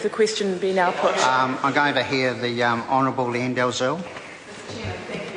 The question be now put. I'm going to hear the Honourable Leanne Dalzell.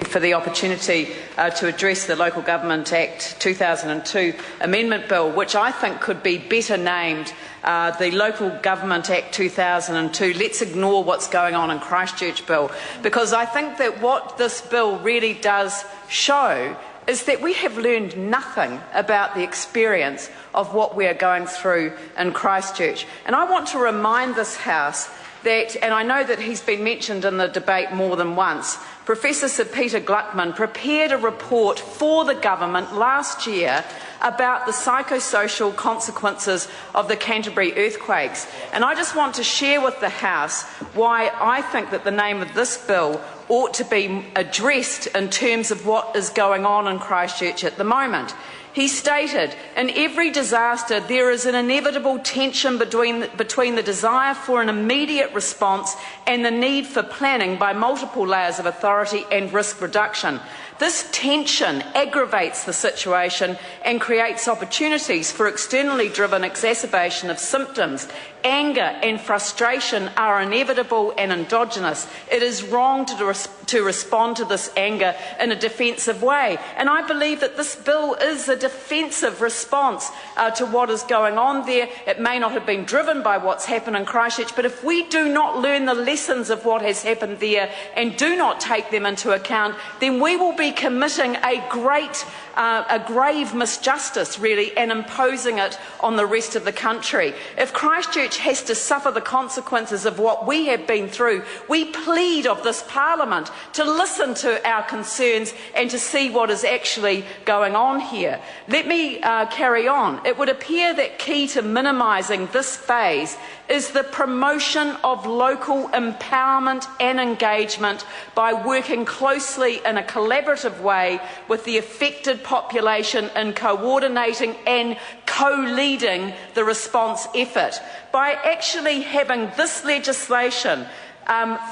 For the opportunity to address the Local Government Act 2002 Amendment Bill, which I think could be better named the Local Government Act 2002 Let's Ignore What's Going On in Christchurch Bill, because I think that what this bill really does show is that we have learned nothing about the experience of what we are going through in Christchurch. And I want to remind this House that, and I know that he's been mentioned in the debate more than once, Professor Sir Peter Gluckman prepared a report for the government last year about the psychosocial consequences of the Canterbury earthquakes. And I just want to share with the House why I think that the name of this bill ought to be addressed in terms of what is going on in Christchurch at the moment. He stated, in every disaster there is an inevitable tension between the desire for an immediate response and the need for planning by multiple layers of authority and risk reduction. This tension aggravates the situation and creates opportunities for externally driven exacerbation of symptoms. Anger and frustration are inevitable and endogenous. It is wrong to respond to this anger in a defensive way. And I believe that this bill is a defensive response to what is going on there. It may not have been driven by what's happened in Christchurch, but if we do not learn the lessons of what has happened there and do not take them into account, then we will be committing a grave misjustice, really, and imposing it on the rest of the country. If Christchurch has to suffer the consequences of what we have been through, we plead of this Parliament to listen to our concerns and to see what is actually going on here. Let me carry on. It would appear that key to minimising this phase is the promotion of local empowerment and engagement by working closely in a collaborative way with the affected population in coordinating and co-leading the response effort. By actually having this legislation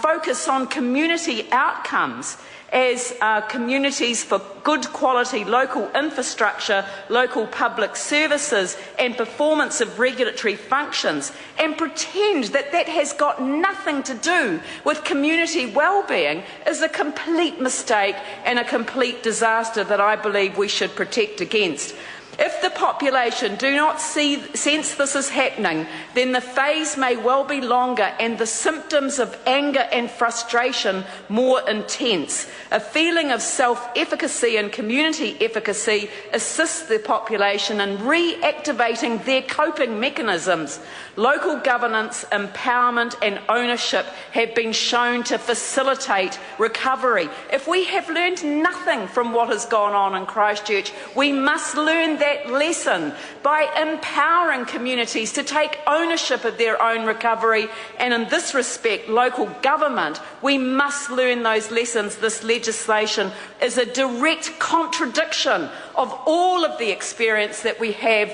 focus on community outcomes as communities for good quality local infrastructure, local public services and performance of regulatory functions, and pretend that that has got nothing to do with community well-being is a complete mistake and a complete disaster that I believe we should protect against. If the population do not sense this is happening, then the phase may well be longer and the symptoms of anger and frustration more intense. A feeling of self-efficacy and community efficacy assists the population in reactivating their coping mechanisms. Local governance, empowerment and ownership have been shown to facilitate recovery. If we have learned nothing from what has gone on in Christchurch, we must learn that lesson by empowering communities to take ownership of their own recovery, and in this respect, local government, we must learn those lessons. This legislation is a direct contradiction of all of the experience that we have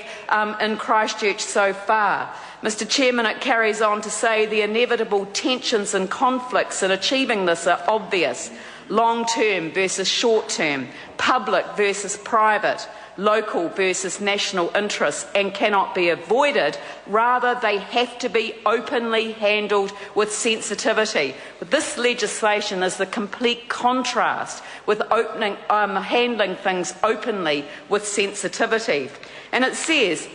in Christchurch so far. Mr. Chairman, it carries on to say the inevitable tensions and conflicts in achieving this are obvious. Long-term versus short-term, public versus private, local versus national interests, and cannot be avoided. Rather, they have to be openly handled with sensitivity. This legislation is the complete contrast with handling things openly with sensitivity. And it says,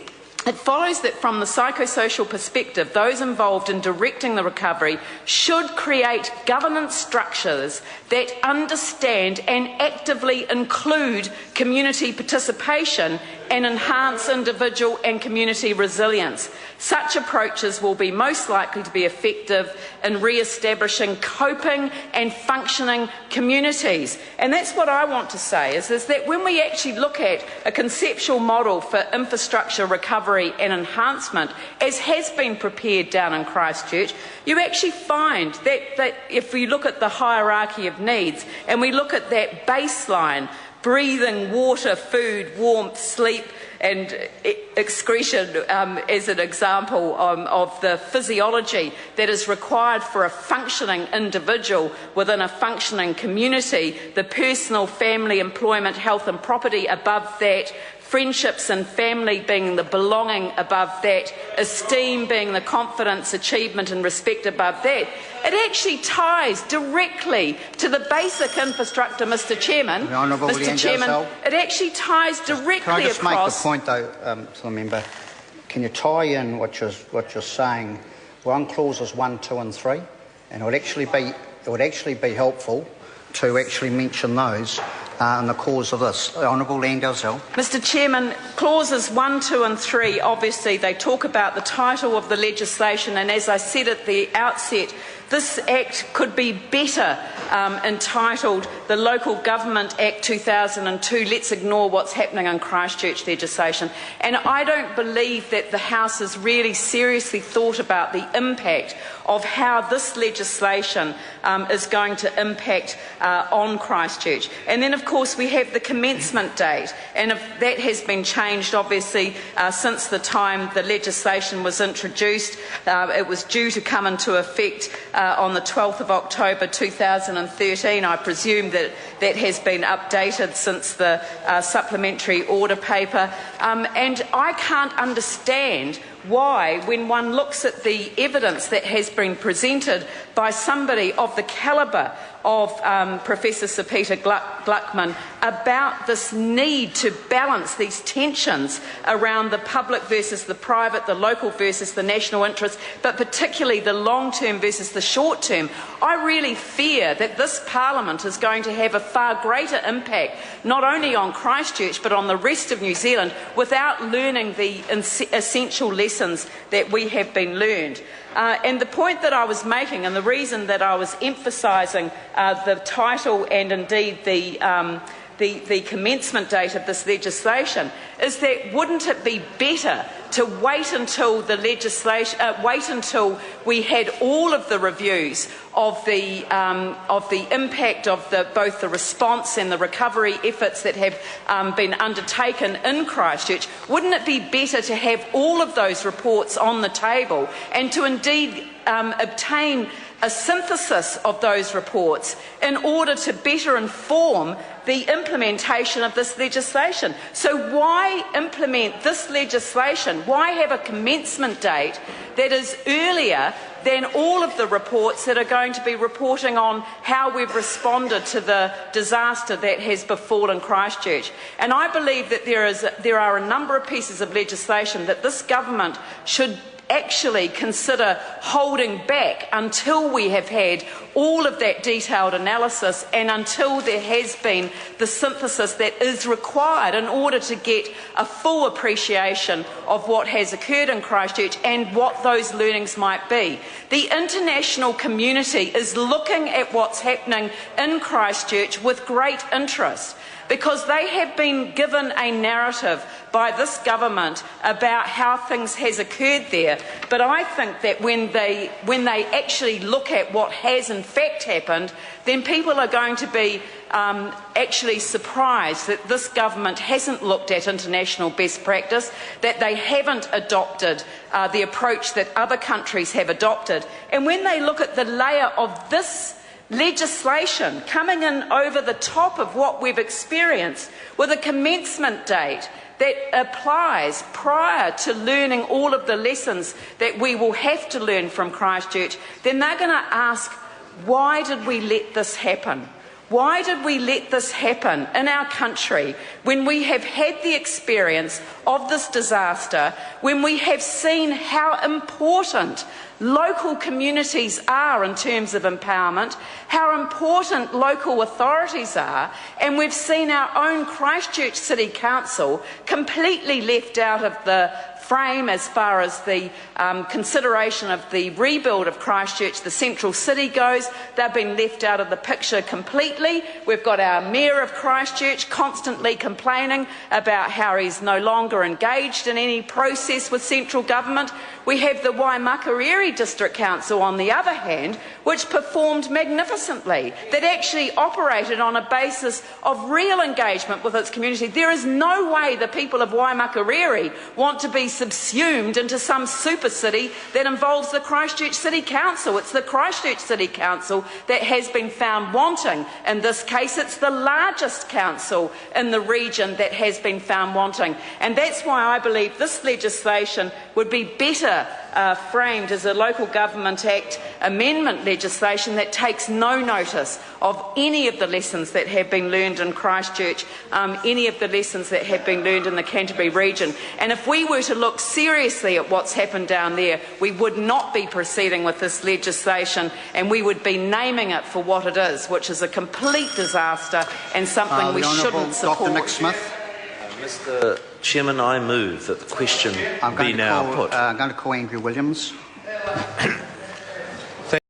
it follows that from the psychosocial perspective, those involved in directing the recovery should create governance structures that understand and actively include community participation and enhance individual and community resilience. Such approaches will be most likely to be effective in re-establishing coping and functioning communities. And that's what I want to say, is that when we actually look at a conceptual model for infrastructure recovery and enhancement, as has been prepared down in Christchurch, you actually find that if we look at the hierarchy of needs and we look at that baseline, breathing, water, food, warmth, sleep and excretion as an example of the physiology that is required for a functioning individual within a functioning community, the personal, family, employment, health and property above that, friendships and family being the belonging above that, esteem being the confidence, achievement and respect above that, it actually ties directly to the basic infrastructure, Mr Chairman. It actually ties directly across... Can I just make the point, though, to the member? Can you tie in what you're saying? We're on clauses 1, 2 and 3, and it would actually be helpful to actually mention those in the cause of this. The Honourable Landale-Zell. Mr Chairman, clauses 1, 2 and 3, obviously they talk about the title of the legislation, and as I said at the outset, this Act could be better entitled the Local Government Act 2002, Let's Ignore What's Happening in Christchurch legislation. And I don't believe that the House has really seriously thought about the impact of how this legislation is going to impact on Christchurch. And then, of course, we have the commencement date, and if that has been changed, obviously, since the time the legislation was introduced. It was due to come into effect on the 12th of October 2013. I presume that that has been updated since the supplementary order paper. And I can't understand why, when one looks at the evidence that has been presented by somebody of the calibre of Professor Sir Peter Gluckman about this need to balance these tensions around the public versus the private, the local versus the national interest, but particularly the long-term versus the short-term, I really fear that this Parliament is going to have a far greater impact, not only on Christchurch but on the rest of New Zealand, without learning the essential lessons that we have been learned. And the point that I was making, and the reason that I was emphasising the title and indeed the commencement date of this legislation, is that wouldn't it be better to wait until the legislation, wait until we had all of the reviews of the impact of both the response and the recovery efforts that have been undertaken in Christchurch? Wouldn't it be better to have all of those reports on the table and to indeed obtain a synthesis of those reports in order to better inform the implementation of this legislation? So why implement this legislation? Why have a commencement date that is earlier than all of the reports that are going to be reporting on how we've responded to the disaster that has befallen Christchurch? And I believe that there are a number of pieces of legislation that this government should actually consider holding back until we have had all of that detailed analysis and until there has been the synthesis that is required in order to get a full appreciation of what has occurred in Christchurch and what those learnings might be. The international community is looking at what's happening in Christchurch with great interest, because they have been given a narrative by this government about how things has occurred there. But I think that when they actually look at what has in fact happened, then people are going to be actually surprised that this government hasn't looked at international best practice, that they haven't adopted the approach that other countries have adopted. And when they look at the layer of this legislation coming in over the top of what we've experienced with a commencement date that applies prior to learning all of the lessons that we will have to learn from Christchurch, then they're going to ask, why did we let this happen? Why did we let this happen in our country when we have had the experience of this disaster, when we have seen how important local communities are in terms of empowerment, how important local authorities are, and we've seen our own Christchurch City Council completely left out of the frame as far as the consideration of the rebuild of Christchurch, the central city, goes. They've been left out of the picture completely. We've got our Mayor of Christchurch constantly complaining about how he's no longer engaged in any process with central government. We have the Waimakariri District Council, on the other hand, which performed magnificently, that actually operated on a basis of real engagement with its community. There is no way the people of Waimakariri want to be subsumed into some super city that involves the Christchurch City Council. It's the Christchurch City Council that has been found wanting. In this case, it's the largest council in the region that has been found wanting. And that's why I believe this legislation would be better framed as a Local Government Act amendment legislation that takes no notice of any of the lessons that have been learned in Christchurch, any of the lessons that have been learned in the Canterbury region. And if we were to look seriously at what's happened down there, we would not be proceeding with this legislation, and we would be naming it for what it is, which is a complete disaster and something we shouldn't support. Dr. Nick Smith. Mr. Chairman, I move that the question be now put. I'm going to call Andrew Williams.